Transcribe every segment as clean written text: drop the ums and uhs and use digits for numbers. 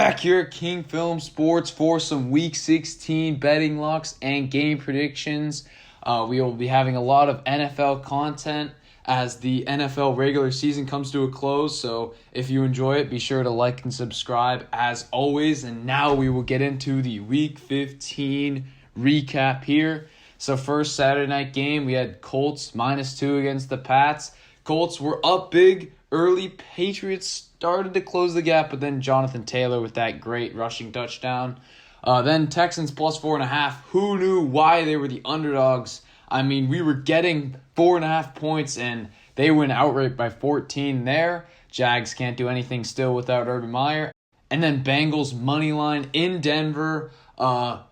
Back here at King Film Sports for some Week 16 betting locks and game predictions. We will be having a lot of NFL content as the NFL regular season comes to a close. So if you enjoy it, be sure to like and subscribe as always. And now we will get into the Week 15 recap here. So first Saturday night game, we had Colts -2 against the Pats. Colts were up big early. Patriots started to close the gap, but then Jonathan Taylor with that great rushing touchdown. Then Texans +4.5. Who knew why they were the underdogs? I mean, we were getting 4.5 points, and they went outright by 14 there. Jags can't do anything still without Urban Meyer. And then Bengals money line in Denver.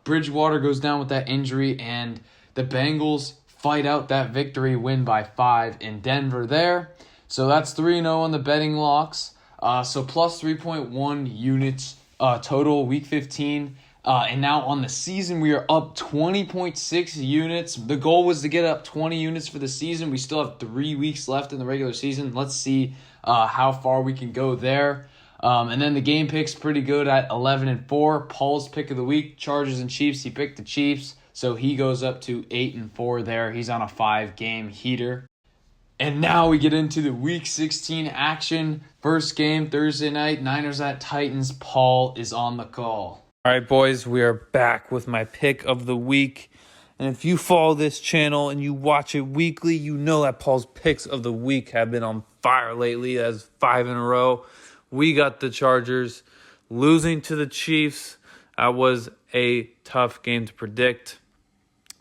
Bridgewater goes down with that injury, and the Bengals fight out that victory, win by 5 in Denver there. So that's 3-0 on the betting locks. So plus 3.1 units total Week 15. And now on the season, we are up 20.6 units. The goal was to get up 20 units for the season. We still have 3 weeks left in the regular season. Let's see how far we can go there. And then the game pick's pretty good at 11-4. Paul's pick of the week, Chargers and Chiefs. He picked the Chiefs, so he goes up to 8-4 there. He's on a 5-game heater. And now we get into the Week 16 action. First game, Thursday night, Niners at Titans. Paul is on the call. All right, boys, we are back with my pick of the week. And if you follow this channel and you watch it weekly, you know that Paul's picks of the week have been on fire lately. That's 5 in a row. We got the Chargers losing to the Chiefs. That was a tough game to predict.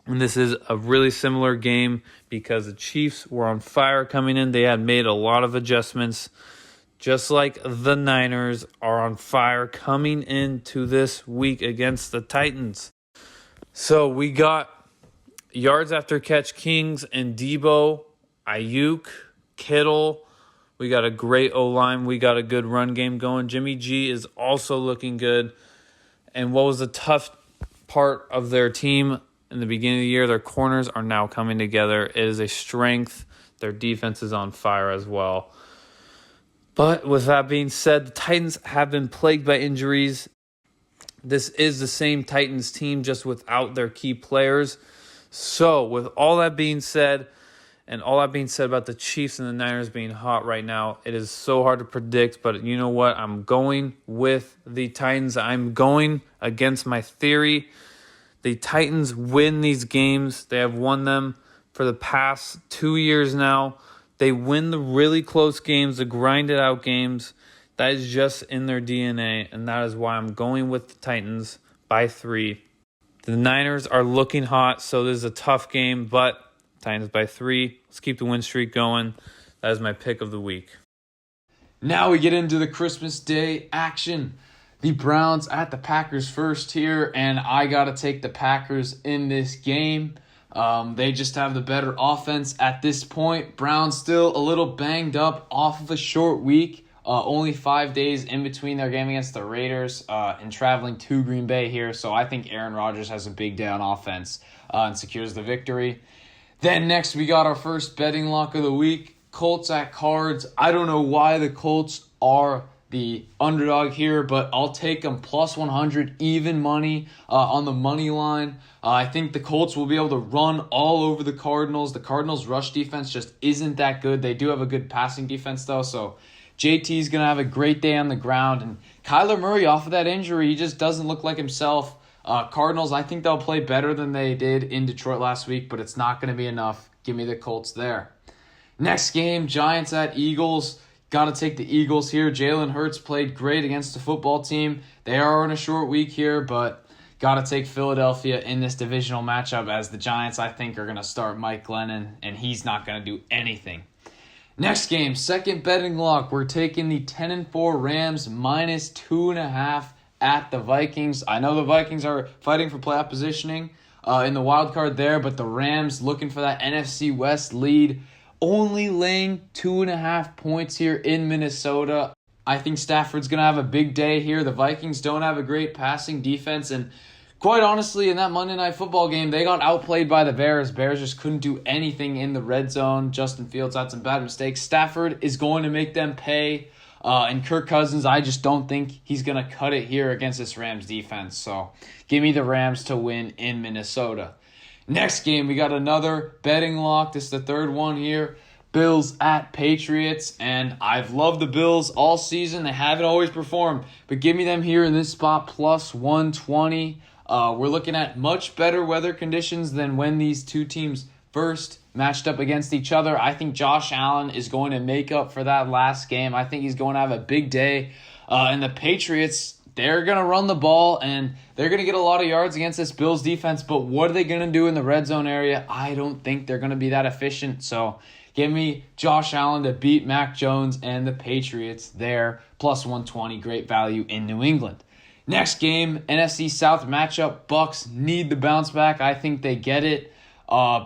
And this is a really similar game because the Chiefs were on fire coming in. They had made a lot of adjustments, just like the Niners are on fire coming into this week against the Titans. So we got yards after catch kings and Debo, Ayuk, Kittle. We got a great O-line. We got a good run game going. Jimmy G is also looking good. And what was the tough part of their team in the beginning of the year, their corners are now coming together. It is a strength. Their defense is on fire as well. But with that being said, the Titans have been plagued by injuries. This is the same Titans team, just without their key players. So with all that being said, and all that being said about the Chiefs and the Niners being hot right now, it is so hard to predict. But you know what? I'm going with the Titans. I'm going against my theory. The Titans win these games. They have won them for the past 2 years now. They win the really close games, the grinded-out games. That is just in their DNA, and that is why I'm going with the Titans by 3. The Niners are looking hot, so this is a tough game, but Titans by 3. Let's keep the win streak going. That is my pick of the week. Now we get into the Christmas Day action. The Browns at the Packers first here, and I got to take the Packers in this game. They just have the better offense at this point. Browns still a little banged up off of a short week. Only 5 days in between their game against the Raiders and traveling to Green Bay here. So I think Aaron Rodgers has a big day on offense and secures the victory. Then next we got our first betting lock of the week, Colts at Cards. I don't know why the Colts are the underdog here, but I'll take them plus 100 even money on the money line. I think the Colts will be able to run all over the Cardinals. The Cardinals' rush defense just isn't that good. They do have a good passing defense, though, so JT's going to have a great day on the ground. And Kyler Murray, off of that injury, he just doesn't look like himself. Cardinals, I think they'll play better than they did in Detroit last week, but it's not going to be enough. Give me the Colts there. Next game, Giants at Eagles. Got to take the Eagles here. Jalen Hurts played great against the football team. They are on a short week here, but got to take Philadelphia in this divisional matchup as the Giants, I think, are going to start Mike Glennon, and he's not going to do anything. Next game, second betting lock. We're taking the 10-4 Rams -2.5 at the Vikings. I know the Vikings are fighting for playoff positioning in the wild card there, but the Rams looking for that NFC West lead. Only laying 2.5 points here in Minnesota. I think Stafford's going to have a big day here. The Vikings don't have a great passing defense, and quite honestly, in that Monday Night Football game, they got outplayed by the Bears. Bears just couldn't do anything in the red zone. Justin Fields had some bad mistakes. Stafford is going to make them pay. And Kirk Cousins, I just don't think he's going to cut it here against this Rams defense. So give me the Rams to win in Minnesota. Next game, we got another betting lock. This is the third one here. Bills at Patriots. And I've loved the Bills all season. They haven't always performed. But give me them here in this spot, plus 120. We're looking at much better weather conditions than when these two teams first matched up against each other. I think Josh Allen is going to make up for that last game. I think he's going to have a big day. And the Patriots, they're going to run the ball, and they're going to get a lot of yards against this Bills defense. But what are they going to do in the red zone area? I don't think they're going to be that efficient. So give me Josh Allen to beat Mac Jones and the Patriots there. Plus 120, great value in New England. Next game, NFC South matchup. Bucks need the bounce back. I think they get it.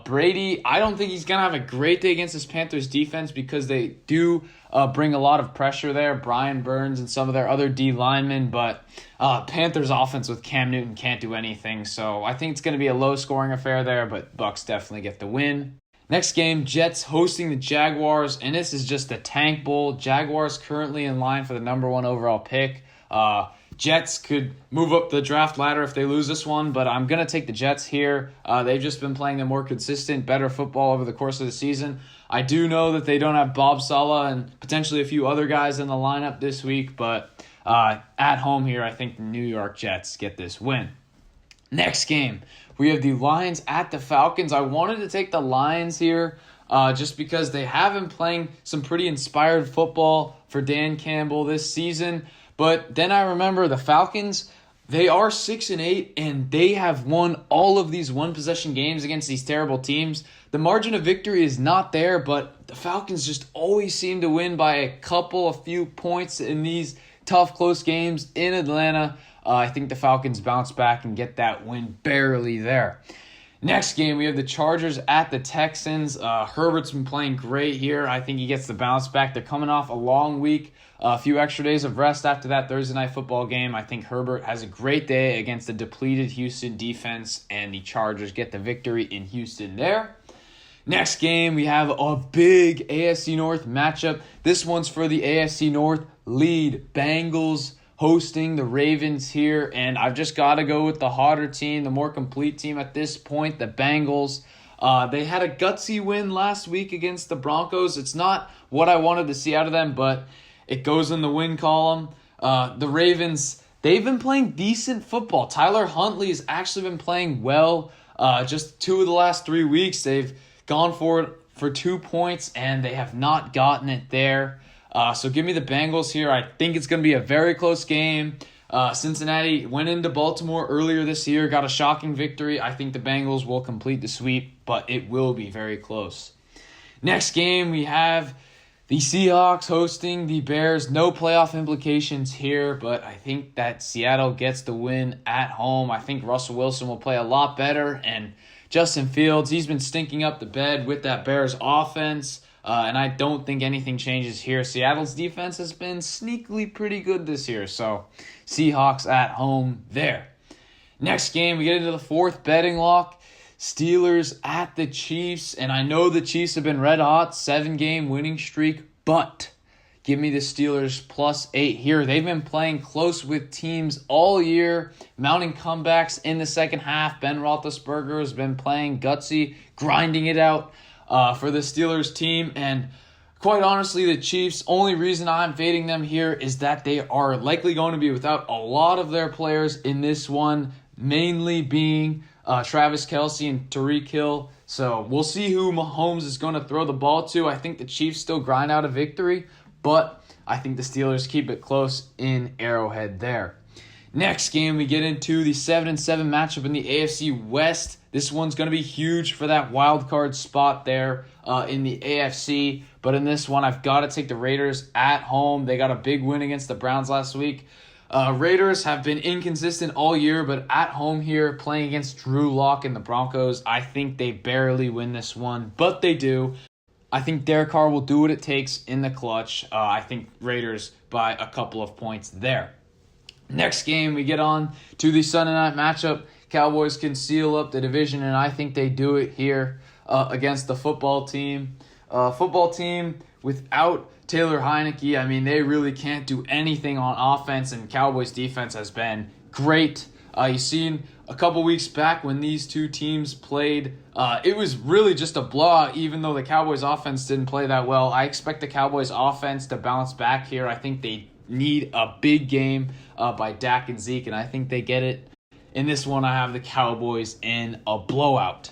Brady, I don't think he's going to have a great day against this Panthers defense because they do bring a lot of pressure there. Brian Burns and some of their other D linemen, but Panthers offense with Cam Newton can't do anything. So I think it's going to be a low-scoring affair there, but Bucks definitely get the win. Next game, Jets hosting the Jaguars, and this is just a tank bowl. Jaguars currently in line for the number 1 overall pick. Jets could move up the draft ladder if they lose this one, but I'm going to take the Jets here. They've just been playing a more consistent, better football over the course of the season. I do know that they don't have Bob Saleh and potentially a few other guys in the lineup this week, but at home here, I think the New York Jets get this win. Next game, we have the Lions at the Falcons. I wanted to take the Lions here just because they have been playing some pretty inspired football for Dan Campbell this season. But then I remember the Falcons, they are 6-8, and they have won all of these one-possession games against these terrible teams. The margin of victory is not there, but the Falcons just always seem to win by a few points in these tough, close games in Atlanta. I think the Falcons bounce back and get that win barely there. Next game, we have the Chargers at the Texans. Herbert's been playing great here. I think he gets the bounce back. They're coming off a long week, a few extra days of rest after that Thursday night football game. I think Herbert has a great day against the depleted Houston defense, and the Chargers get the victory in Houston there. Next game, we have a big AFC North matchup. This one's for the AFC North lead. Bengals hosting the Ravens here, and I've just got to go with the hotter team, the more complete team at this point, the Bengals. They had a gutsy win last week against the Broncos. It's not what I wanted to see out of them, but it goes in the win column. The Ravens, they've been playing decent football. Tyler Huntley has actually been playing well. Just 2 of the last 3 weeks, they've gone for it for 2 points, and they have not gotten it there. So give me the Bengals here. I think it's going to be a very close game. Cincinnati went into Baltimore earlier this year, got a shocking victory. I think the Bengals will complete the sweep, but it will be very close. Next game, we have the Seahawks hosting the Bears. No playoff implications here, but I think that Seattle gets the win at home. I think Russell Wilson will play a lot better, and Justin Fields, he's been stinking up the bed with that Bears offense. And I don't think anything changes here. Seattle's defense has been sneakily pretty good this year. So Seahawks at home there. Next game, we get into the fourth betting lock. Steelers at the Chiefs. And I know the Chiefs have been red hot, 7-game winning streak. But give me the Steelers plus 8 here. They've been playing close with teams all year, mounting comebacks in the second half. Ben Roethlisberger has been playing gutsy, grinding it out for the Steelers team. And quite honestly, the Chiefs, only reason I'm fading them here is that they are likely going to be without a lot of their players in this one, mainly being Travis Kelce and Tyreek Hill. So we'll see who Mahomes is going to throw the ball to. I think the Chiefs still grind out a victory, but I think the Steelers keep it close in Arrowhead there. Next game, we get into the 7-7 matchup in the AFC West. This one's going to be huge for that wild card spot there in the AFC. But in this one, I've got to take the Raiders at home. They got a big win against the Browns last week. Raiders have been inconsistent all year, but at home here, playing against Drew Lock and the Broncos, I think they barely win this one, but they do. I think Derek Carr will do what it takes in the clutch. I think Raiders by a couple of points there. Next game, we get on to the Sunday night matchup. Cowboys can seal up the division, and I think they do it here against the football team. without Taylor Heineke, I mean, they really can't do anything on offense, and Cowboys defense has been great. You seen a couple weeks back when these two teams played, it was really just a blowout, even though the Cowboys offense didn't play that well. I expect the Cowboys offense to bounce back here. I think they need a big game by Dak and Zeke, and I think they get it. In this one, I have the Cowboys in a blowout.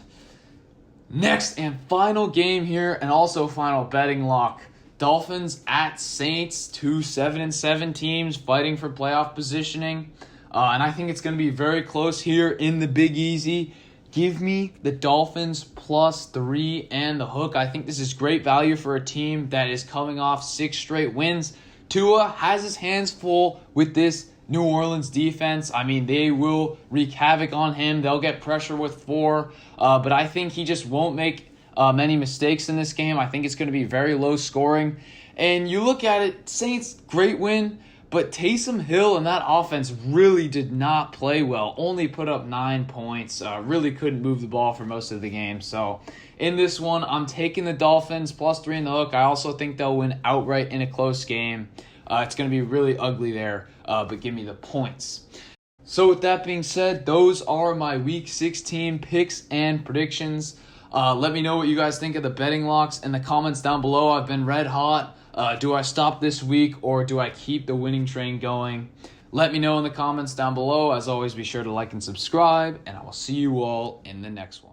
Next and final game here, and also final betting lock. Dolphins at Saints, two 7-7 teams fighting for playoff positioning. And I think it's going to be very close here in the Big Easy. Give me the Dolphins +3 and the hook. I think this is great value for a team that is coming off 6 straight wins. Tua has his hands full with this New Orleans defense. I mean, they will wreak havoc on him. They'll get pressure with 4. But I think he just won't make many mistakes in this game. I think it's going to be very low scoring. And you look at it, Saints, great win. But Taysom Hill and that offense really did not play well. Only put up 9 points. Really couldn't move the ball for most of the game. So in this one, I'm taking the Dolphins +3 in the hook. I also think they'll win outright in a close game. It's going to be really ugly there, but give me the points. So with that being said, those are my Week 16 picks and predictions. Let me know what you guys think of the betting locks in the comments down below. I've been red hot. Do I stop this week or do I keep the winning train going? Let me know in the comments down below. As always, be sure to like and subscribe, and I will see you all in the next one.